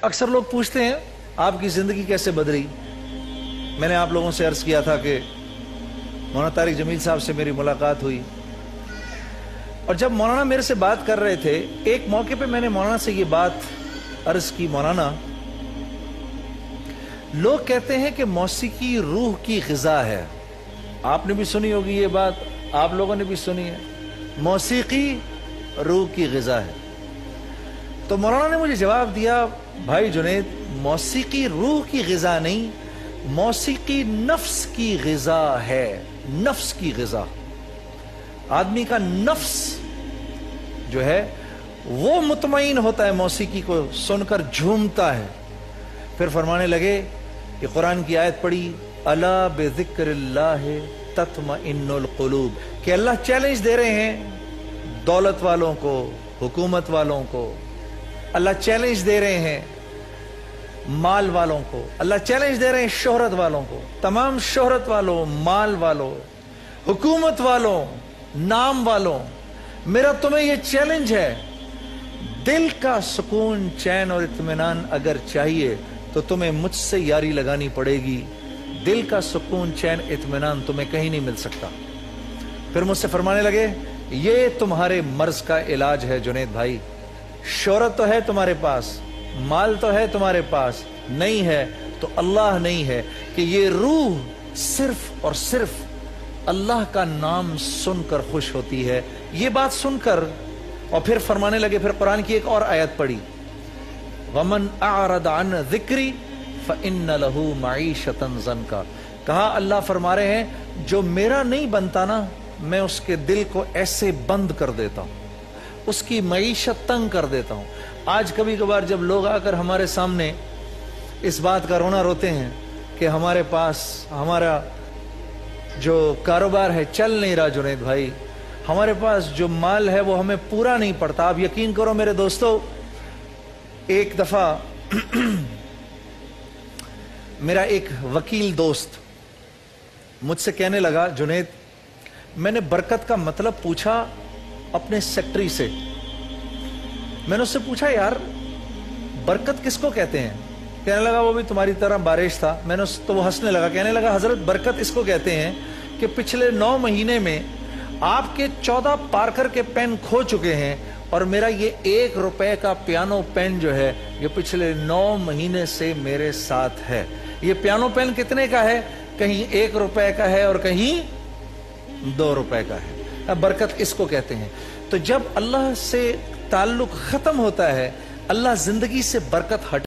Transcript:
अक्सर लोग पूछते हैं आपकी जिंदगी कैसे बदली। मैंने आप लोगों से अर्ज किया था कि मौलाना तारिक जमील साहब से मेरी मुलाकात हुई, और जब मौलाना मेरे से बात कर रहे थे, एक मौके पे मैंने मौलाना से ये बात अर्ज की, मौलाना लोग कहते हैं कि मौसीकी रूह की ग़िज़ा है। आपने भी सुनी होगी ये बात, आप लोगों ने भी सुनी है, मौसीकी रूह की ग़िज़ा है। तो मौलाना ने मुझे जवाब दिया, भाई जुनैद, मौसीकी रूह की ग़िज़ा नहीं, मौसीकी नफ्स की ग़िज़ा है। नफ्स की ग़िज़ा, आदमी का नफ्स जो है वो मुतमईन होता है, मौसीकी को सुनकर झूमता है। फिर फरमाने लगे कि कुरान की आयत पढ़ी, अला बिज़िक्रिल्लाहि तत्मइन्नुल क़ुलूब, कि अल्लाह चैलेंज दे रहे हैं दौलत वालों को, हुकूमत वालों को, अल्लाह चैलेंज दे रहे हैं माल वालों को, अल्लाह चैलेंज दे रहे हैं शोहरत वालों को, तमाम शोहरत वालों, माल वालों, हुकूमत वालों, नाम वालों, मेरा तुम्हें यह चैलेंज है, दिल का सुकून, चैन और इत्मीनान अगर चाहिए तो तुम्हें मुझसे यारी लगानी पड़ेगी। दिल का सुकून, चैन, इत्मीनान तुम्हें कहीं नहीं मिल सकता। फिर मुझसे फरमाने लगे, ये तुम्हारे मर्ज का इलाज है जुनैद भाई। शोहरत तो है तुम्हारे पास, माल तो है तुम्हारे पास, नहीं है तो अल्लाह नहीं है, कि ये रूह सिर्फ और सिर्फ अल्लाह का नाम सुनकर खुश होती है। ये बात सुनकर और फिर फरमाने लगे, फिर कुरान की एक और आयत पढ़ी, वमन अअरद अन ज़िक्री फ़इन्न लहू मईशतन ज़नका। कहा, अल्लाह फरमा रहे हैं जो मेरा नहीं बनता ना, मैं उसके दिल को ऐसे बंद कर देता हूं, उसकी मईशत तंग कर देता हूं। आज कभी कभार जब लोग आकर हमारे सामने इस बात का रोना रोते हैं कि हमारे पास हमारा जो कारोबार है चल नहीं रहा जुनैद भाई, हमारे पास जो माल है वो हमें पूरा नहीं पड़ता। आप यकीन करो मेरे दोस्तों, एक दफा मेरा एक वकील दोस्त मुझसे कहने लगा, जुनैद, मैंने बरकत का मतलब पूछा अपने सेक्रेटरी से। मैंने उससे पूछा, यार बरकत किसको कहते हैं? कहने लगा, वो भी तुम्हारी तरह बारिश था। मैंने तो वो हंसने लगा, कहने लगा, हजरत बरकत इसको कहते हैं कि पिछले 9 महीने में आपके 14 पार्कर के पेन खो चुके हैं, और मेरा ये 1 रुपए का पियानो पेन जो है ये पिछले 9 महीने से मेरे साथ है। ये पियानो पेन कितने का है? कहीं 1 रुपए का है और कहीं 2 रुपए का है। अब बरकत इसको कहते हैं। तो जब अल्लाह से ताल्लुक खत्म होता है, अल्लाह जिंदगी से बरकत हट